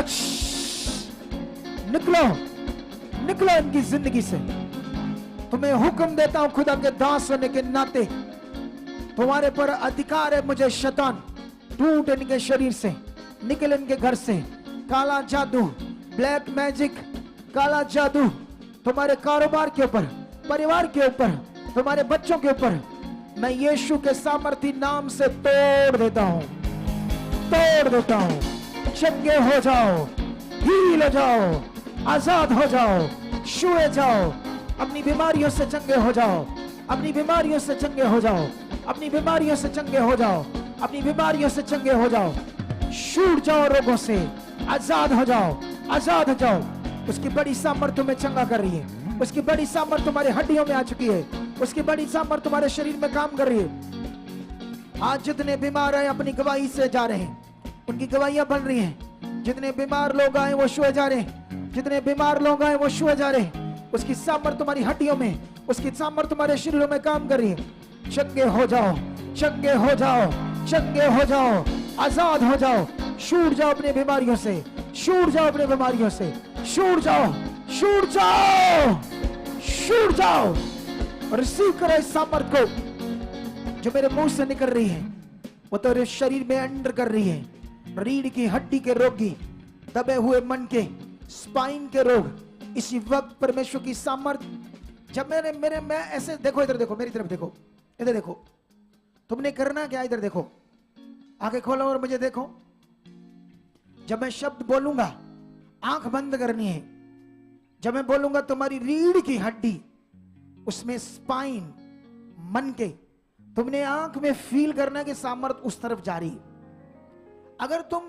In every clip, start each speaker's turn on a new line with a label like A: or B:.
A: Touch, निकलो, निकलो इनकी जिंदगी से। तुम्हें हुक्म देता हूं खुदा के दास होने के नाते, तुम्हारे पर अधिकार है मुझे शैतान। टूट इनके शरीर से, निकल इनके घर से। काला जादू, ब्लैक मैजिक, काला जादू तुम्हारे कारोबार के ऊपर, परिवार के ऊपर, तुम्हारे बच्चों के ऊपर मैं यीशु के सामर्थी नाम से तोड़ देता हूं, तोड़ देता हूं। चंगे हो जाओ, हील हो जाओ, आजाद हो जाओ, छुए जाओ, अपनी बीमारियों से चंगे हो जाओ, अपनी बीमारियों से चंगे हो जाओ, अपनी बीमारियों से चंगे हो जाओ, अपनी बीमारियों से चंगे हो जाओ। छूट जाओ रोगों से, आजाद हो जाओ, आजाद हो जाओ। उसकी बड़ी सामर्थ तुम्हें चंगा कर रही है, उसकी बड़ी सामर्थ तुम्हारे हड्डियों में आ चुकी है, उसकी बड़ी सामर्थ तुम्हारे शरीर में काम कर रही है। आज जितने बीमार हैं अपनी गवाही से जा रहे हैं, उनकी गवाहियां बन रही हैं। जितने बीमार लोग आए वो छुए जा रहे हैं, जितने बीमार लोग आए वो छुए जा रहे हैं। उसकी सामर्थ तुम्हारी हड्डियों में, उसकी सामर्थ तुम्हारे शरीरों में काम कर रही है। चंगे हो जाओ, चंगे हो जाओ, चंगे हो जाओ, आजाद हो जाओ। छूट जाओ अपनी बीमारियों से, छूट जाओ अपनी बीमारियों से, छूट जाओ, छूट जाओ, छूट जाओ। और रिसीव करो इस सामर्थ को जो मेरे मुंह से निकल रही है, वो तेरे शरीर में अंडर कर रही है। रीढ़ की हड्डी के रोगी, दबे हुए मन के, स्पाइन के रोग, इसी वक्त परमेश्वर की सामर्थ जब मैं ऐसे, देखो इधर देखो, मेरी तरफ देखो, इधर देखो। तुमने करना क्या, इधर देखो, आंखें खोलो और मुझे देखो। जब मैं शब्द बोलूंगा आंख बंद करनी है। जब मैं बोलूंगा तुम्हारी रीढ़ की हड्डी, उसमें स्पाइन, मन के, तुमने आंख में फील करना कि सामर्थ उस तरफ जा रही। अगर तुम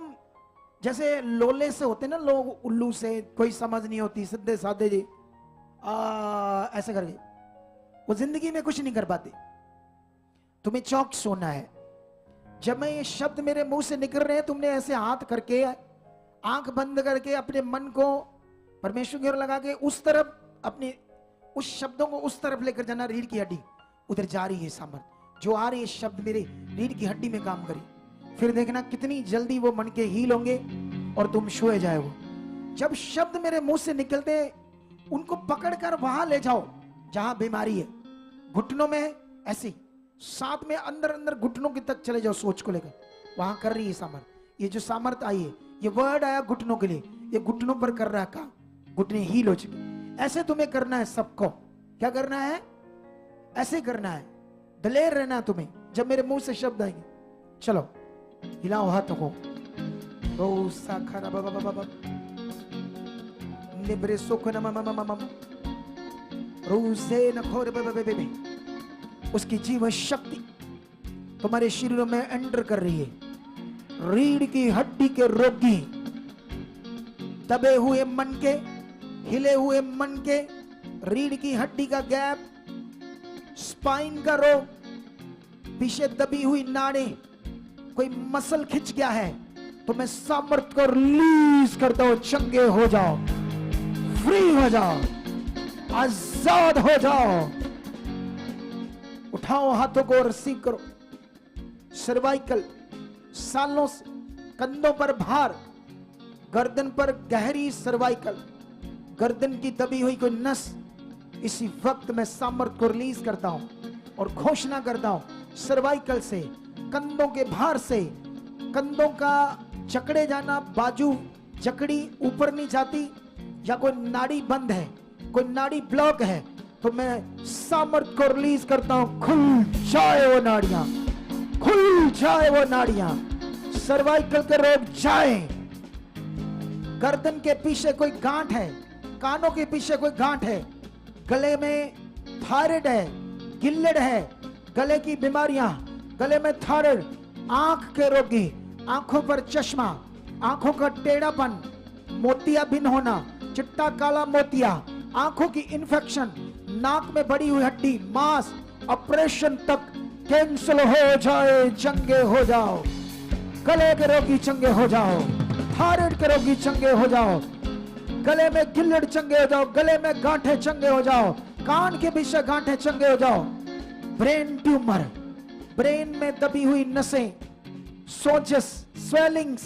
A: जैसे लोले से होते ना लोग, उल्लू से, कोई समझ नहीं होती, सीधे साधे जी ऐसे करके, वो जिंदगी में कुछ नहीं कर पाते। तुम्हें चौक सोना है। जब मैं ये शब्द मेरे मुंह से निकल रहे हैं, तुमने ऐसे हाथ करके, आंख बंद करके अपने मन को परमेश्वर की ओर लगा के उस तरफ, अपने उस शब्दों को उस तरफ लेकर जाना। रीढ़ की हड्डी उधर जा रही है सामर्थ, जो आ रही है शब्द मेरे रीढ़ की हड्डी में काम करी। फिर देखना कितनी जल्दी वो मन के हील होंगे और तुम छुए जाए। वो जब शब्द मेरे मुंह से निकलते, उनको पकड़कर वहां ले जाओ जहां बीमारी है, घुटनों में ऐसे, साथ में अंदर अंदर घुटनों की तक चले जाओ, सोच को लेकर वहां कर रही है सामर्थ। ये जो सामर्थ आई है, ये वर्ड आया घुटनों के लिए, ये घुटनों पर कर रहा है काम, घुटने हील हो चुके। ऐसे तुम्हें करना है सबको। क्या करना है? ऐसे करना है, दलेर रहना है तुम्हें। जब मेरे मुंह से शब्द आएंगे, चलो हिलाओ हाथों को। उसकी जीवन शक्ति तुम्हारे शरीरों में एंटर कर रही है। रीढ़ की हड्डी के रोगी, दबे हुए मन के, हिले हुए मन के, रीढ़ की हड्डी का गैप, स्पाइन का रोग, पीछे दबी हुई नाड़ी, कोई मसल खिंच गया है, तो मैं सामर्थ को रिलीज करता हूं। चंगे हो जाओ, फ्री हो जाओ, आजाद हो जाओ। उठाओ हाथों को, रिसीव करो। सर्वाइकल, सालों से कंधों पर भार, गर्दन पर गहरी सर्वाइकल, गर्दन की दबी हुई कोई नस, इसी वक्त मैं सामर्थ को रिलीज करता हूं और घोषणा करता हूं। सर्वाइकल से, कंधों के भार से, कंधों का जकड़े जाना, बाजू जकड़ी ऊपर नहीं जाती, या कोई नाड़ी बंद है, कोई नाड़ी ब्लॉक है, तो मैं सामर्थ को रिलीज करता हूं। खुल जाए वो नाड़ियां, खुल जाए वो नाड़ियां, सर्वाइकल के रोग जाए। गर्दन के पीछे कोई गांठ है, कानों के पीछे कोई गांठ है, गले में थायराइड है, गिल्लेड है, गले की बीमारियां, गले में थायराइड, आंख के रोगी, आंखों पर चश्मा, आंखों का टेढ़ापन, मोतियाबिंद होना, चिट्टा काला मोतिया, आंखों की इन्फेक्शन, नाक में बड़ी हुई हड्डी, मांस, ऑपरेशन तक कैंसिल हो जाए। चंगे हो जाओ, गले के रोगी चंगे हो जाओ, थायराइड के रोगी चंगे हो जाओ, गले में गिल्लेड चंगे हो जाओ, गले में गांठे चंगे हो जाओ, कान के पीछे गांठे चंगे हो जाओ। ब्रेन ट्यूमर, ब्रेन में दबी हुई नसें, सोजस, स्वेलिंग्स,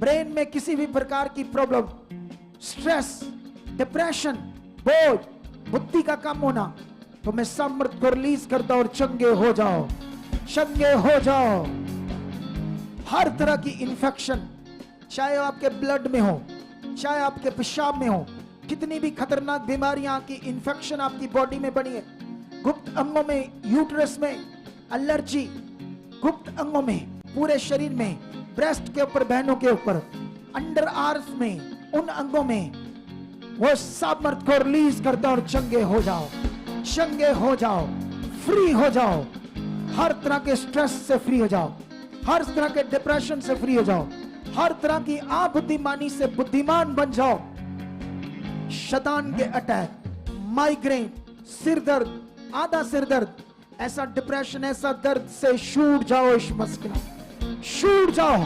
A: ब्रेन में किसी भी प्रकार की प्रॉब्लम, स्ट्रेस, डिप्रेशन, बोझ, बुद्धि का कम होना, तो मैं सामर्थ को रिलीज करता हूं और चंगे हो जाओ, चंगे हो जाओ। हर तरह की इंफेक्शन, चाहे आपके ब्लड में हो, चाहे आपके पेशाब में हो, कितनी भी खतरनाक बीमारियां की इंफेक्शन आपकी बॉडी में बनी है, गुप्त अंगों में, यूट्रस में एलर्जी, गुप्त अंगों में, पूरे शरीर में, ब्रेस्ट के ऊपर, बहनों के ऊपर, अंडर आर्म्स में, उन अंगों में, वो सामर्थ को रिलीज करता और चंगे हो जाओ, चंगे हो जाओ, फ्री हो जाओ। हर तरह के स्ट्रेस से फ्री हो जाओ, हर तरह के डिप्रेशन से फ्री हो जाओ, हर तरह की अबुद्धिमानी से बुद्धिमान बन जाओ। शैतान के अटैक, माइग्रेन, सिर दर्द, आधा सिर दर्द, ऐसा डिप्रेशन, ऐसा दर्द से छूट जाओ, इस मस्किन छूट जाओ।